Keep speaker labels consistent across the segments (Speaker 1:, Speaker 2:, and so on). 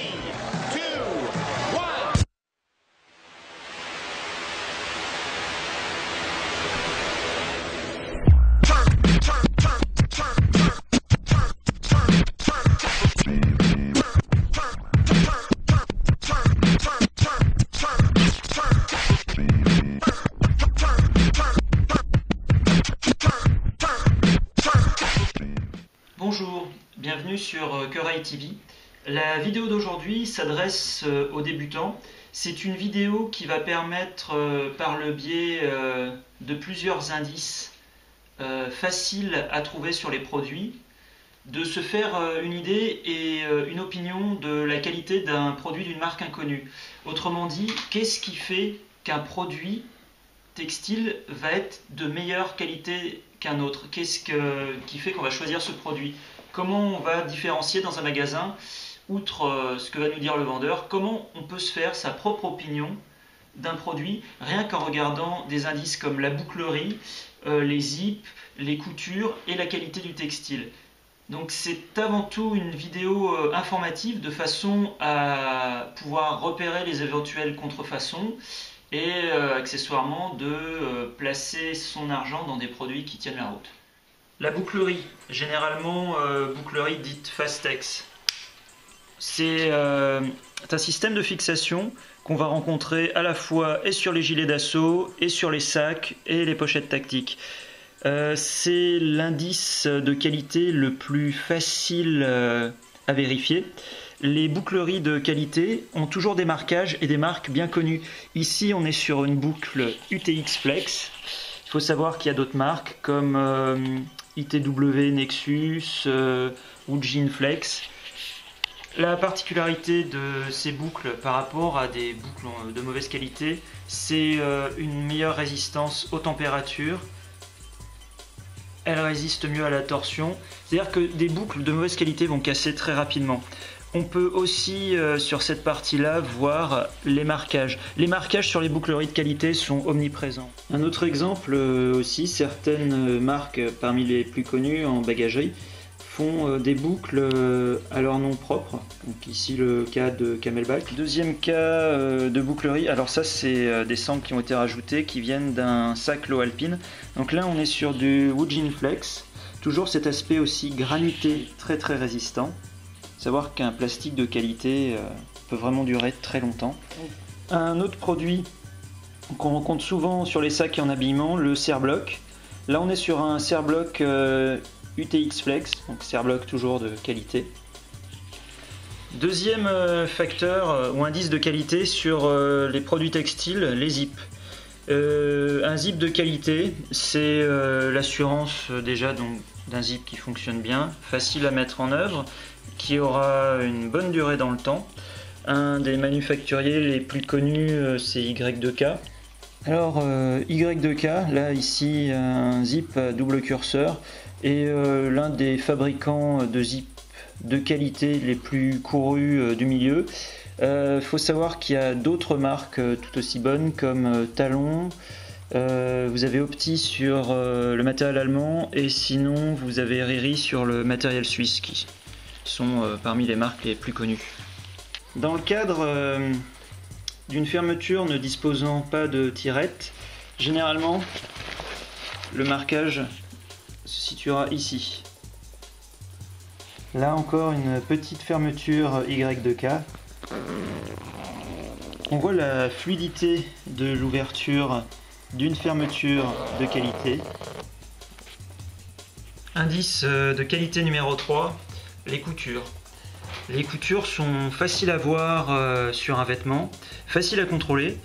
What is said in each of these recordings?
Speaker 1: 2, 1.
Speaker 2: Bonjour, bienvenue sur Keuraï TV. La vidéo d'aujourd'hui s'adresse aux débutants. C'est une vidéo qui va permettre, par le biais de plusieurs indices faciles à trouver sur les produits, de se faire une idée et une opinion de la qualité d'un produit d'une marque inconnue. Autrement dit, qu'est-ce qui fait qu'un produit textile va être de meilleure qualité qu'un autre? Qu'est-ce qui fait qu'on va choisir ce produit? Comment on va différencier dans un magasin, outre ce que va nous dire le vendeur, comment on peut se faire sa propre opinion d'un produit rien qu'en regardant des indices comme la bouclerie, les zips, les coutures et la qualité du textile. Donc c'est avant tout une vidéo informative de façon à pouvoir repérer les éventuelles contrefaçons et accessoirement de placer son argent dans des produits qui tiennent la route. La bouclerie, généralement bouclerie dite Fastex, c'est un système de fixation qu'on va rencontrer à la fois et sur les gilets d'assaut et sur les sacs et les pochettes tactiques. C'est l'indice de qualité le plus facile à vérifier. Les boucleries de qualité ont toujours des marquages et des marques bien connues. Ici, on est sur une boucle UTX Flex. Il faut savoir qu'il y a d'autres marques comme ITW Nexus ou Jean Flex. La particularité de ces boucles par rapport à des boucles de mauvaise qualité, c'est une meilleure résistance aux températures. Elles résistent mieux à la torsion. C'est-à-dire que des boucles de mauvaise qualité vont casser très rapidement. On peut aussi, sur cette partie-là, voir les marquages. Les marquages sur les boucleries de qualité sont omniprésents. Un autre exemple aussi, certaines marques parmi les plus connues en bagagerie font des boucles à leur nom propre. Donc ici le cas de Camelback. Deuxième cas de bouclerie, alors ça c'est des sangles qui ont été rajoutées qui viennent d'un sac Low Alpine. Donc là on est sur du Woodjean Flex. Toujours cet aspect aussi granuté, très très résistant. Savoir qu'un plastique de qualité peut vraiment durer très longtemps. Un autre produit qu'on rencontre souvent sur les sacs et en habillement, le Cerbloc. Là on est sur un Cerbloc UTX Flex, donc Cerbloc toujours de qualité. Deuxième facteur ou indice de qualité sur les produits textiles, les zips. Un zip de qualité, c'est l'assurance déjà d'un zip qui fonctionne bien, facile à mettre en œuvre, qui aura une bonne durée dans le temps. Un des manufacturiers les plus connus, c'est Y2K. Alors Y2K, là ici un zip à double curseur, et l'un des fabricants de zip de qualité les plus courus du milieu. Faut savoir qu'il y a d'autres marques tout aussi bonnes comme Talon. Vous avez Opti sur le matériel allemand, et sinon vous avez Riri sur le matériel suisse, qui sont parmi les marques les plus connues. Dans le cadre d'une fermeture ne disposant pas de tirette, généralement le marquage se situera ici. Là encore une petite fermeture Y2K. On voit la fluidité de l'ouverture d'une fermeture de qualité. Indice de qualité numéro 3, les coutures. Les coutures sont faciles à voir sur un vêtement, faciles à contrôler.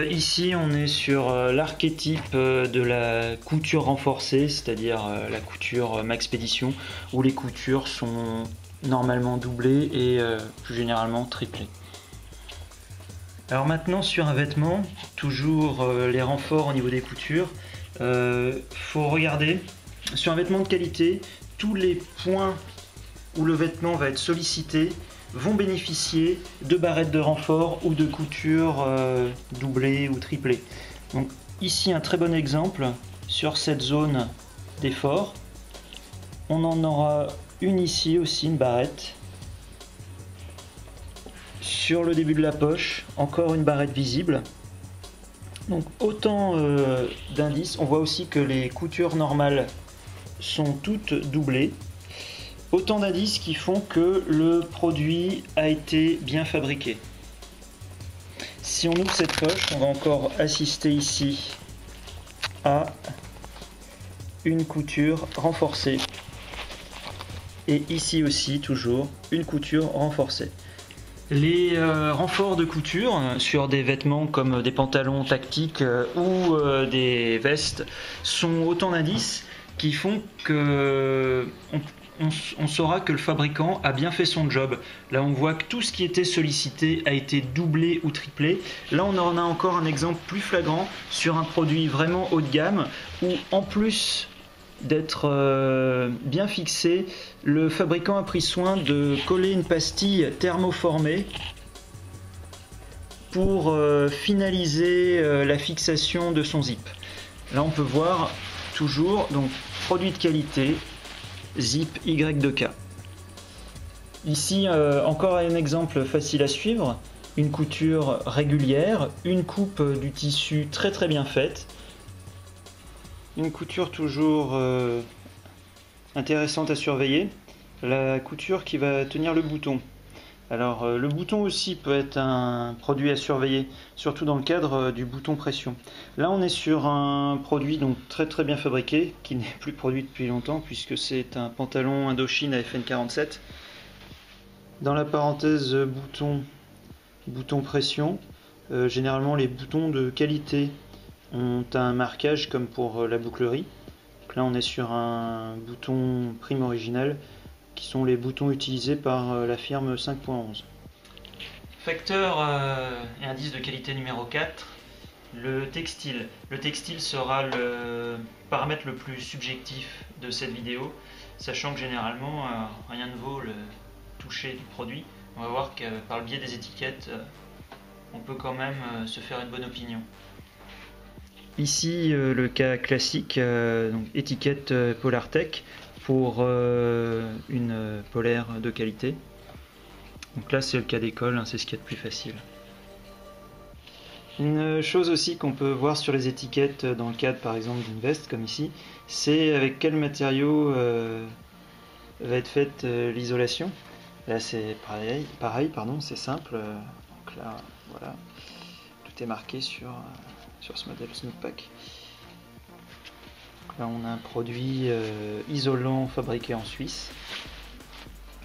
Speaker 2: Ici on est sur l'archétype de la couture renforcée, c'est-à-dire la couture Maxpédition, où les coutures sont normalement doublées et plus généralement triplées. Alors maintenant sur un vêtement, toujours les renforts au niveau des coutures, faut regarder sur un vêtement de qualité, tous les points où le vêtement va être sollicité vont bénéficier de barrettes de renfort ou de coutures doublées ou triplées. Donc ici un très bon exemple sur cette zone d'effort. On en aura une ici aussi, une barrette. Sur le début de la poche, encore une barrette visible. Donc autant d'indices. On voit aussi que les coutures normales sont toutes doublées. Autant d'indices qui font que le produit a été bien fabriqué. Si on ouvre cette poche, on va encore assister ici à une couture renforcée. Et ici aussi, toujours, une couture renforcée. Les renforts de couture sur des vêtements comme des pantalons tactiques ou des vestes sont autant d'indices qui font que on saura que le fabricant a bien fait son job. Là on voit que tout ce qui était sollicité a été doublé ou triplé. Là on en a encore un exemple plus flagrant sur un produit vraiment haut de gamme où en plus d'être bien fixé, le fabricant a pris soin de coller une pastille thermoformée pour finaliser la fixation de son zip. Là on peut voir toujours donc produit de qualité, zip Y2K. Ici encore un exemple facile à suivre, une couture régulière, une coupe du tissu très très bien faite. Une couture toujours intéressante à surveiller, la couture qui va tenir le bouton. Alors le bouton aussi peut être un produit à surveiller, surtout dans le cadre du bouton pression. Là on est sur un produit donc très très bien fabriqué, qui n'est plus produit depuis longtemps puisque c'est un pantalon Indochine à FN47. Dans la parenthèse bouton pression, généralement les boutons de qualité ont un marquage comme pour la bouclerie. Donc là on est sur un bouton prime original qui sont les boutons utilisés par la firme 5.11. Facteur et indice de qualité numéro 4, le textile. Le textile sera le paramètre le plus subjectif de cette vidéo, sachant que généralement rien ne vaut le toucher du produit. On va voir que par le biais des étiquettes, on peut quand même se faire une bonne opinion. Ici le cas classique, donc étiquette Polartec pour une polaire de qualité. Donc là c'est le cas d'école, hein, c'est ce qu'il y a de plus facile. Une chose aussi qu'on peut voir sur les étiquettes dans le cadre par exemple d'une veste comme ici, c'est avec quel matériau va être faite l'isolation. Là c'est pareil, c'est simple. Donc là voilà, tout est marqué sur ce modèle Snooppak. Là on a un produit isolant fabriqué en Suisse.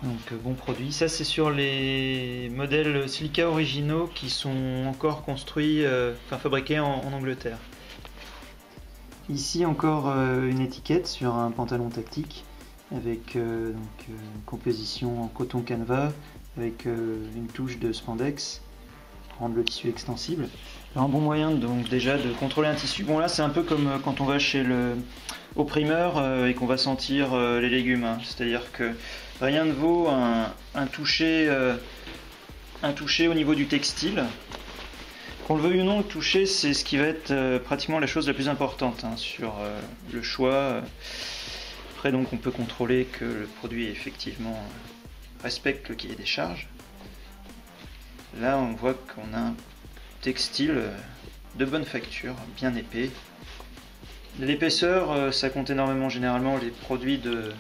Speaker 2: Donc bon produit. Ça c'est sur les modèles Silica originaux qui sont encore construits, fabriqués en Angleterre. Ici encore une étiquette sur un pantalon tactique avec une composition en coton canevas avec une touche de spandex pour rendre le tissu extensible. Alors, un bon moyen donc déjà de contrôler un tissu. Bon là c'est un peu comme quand on va au primeur et qu'on va sentir les légumes, hein. C'est-à-dire que rien ne vaut un toucher au niveau du textile. Qu'on le veuille ou non, le toucher c'est ce qui va être pratiquement la chose la plus importante, hein, sur le choix. Après donc on peut contrôler que le produit effectivement respecte le cahier des charges. Là on voit qu'on a un textile de bonne facture, bien épais. L'épaisseur, ça compte énormément. Généralement les produits de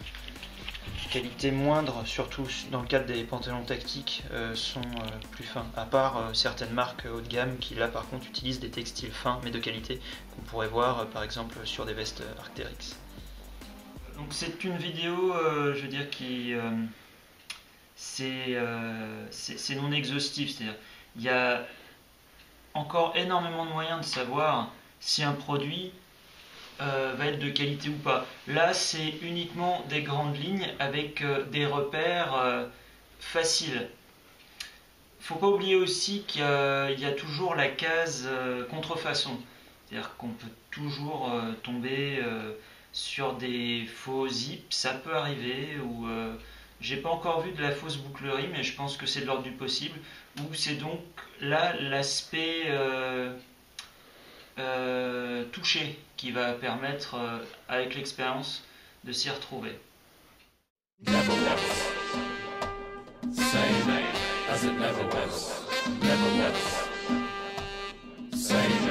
Speaker 2: qualité moindre, surtout dans le cadre des pantalons tactiques, sont plus fins, à part certaines marques haut de gamme qui là par contre utilisent des textiles fins mais de qualité, qu'on pourrait voir par exemple sur des vestes Arc'teryx. Donc c'est une vidéo, je veux dire, qui c'est non exhaustif, c'est-à-dire il y a encore énormément de moyens de savoir si un produit va être de qualité ou pas. Là c'est uniquement des grandes lignes avec des repères faciles. Faut pas oublier aussi qu'il y a toujours la case contrefaçon, c'est-à-dire qu'on peut toujours tomber sur des faux zips, ça peut arriver, ou j'ai pas encore vu de la fausse bouclerie, mais je pense que c'est de l'ordre du possible, ou c'est donc là l'aspect touché qui va permettre avec l'expérience de s'y retrouver.
Speaker 1: Never was. Same as it never was. never was. Same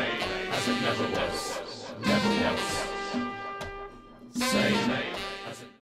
Speaker 1: as it never was. Never was.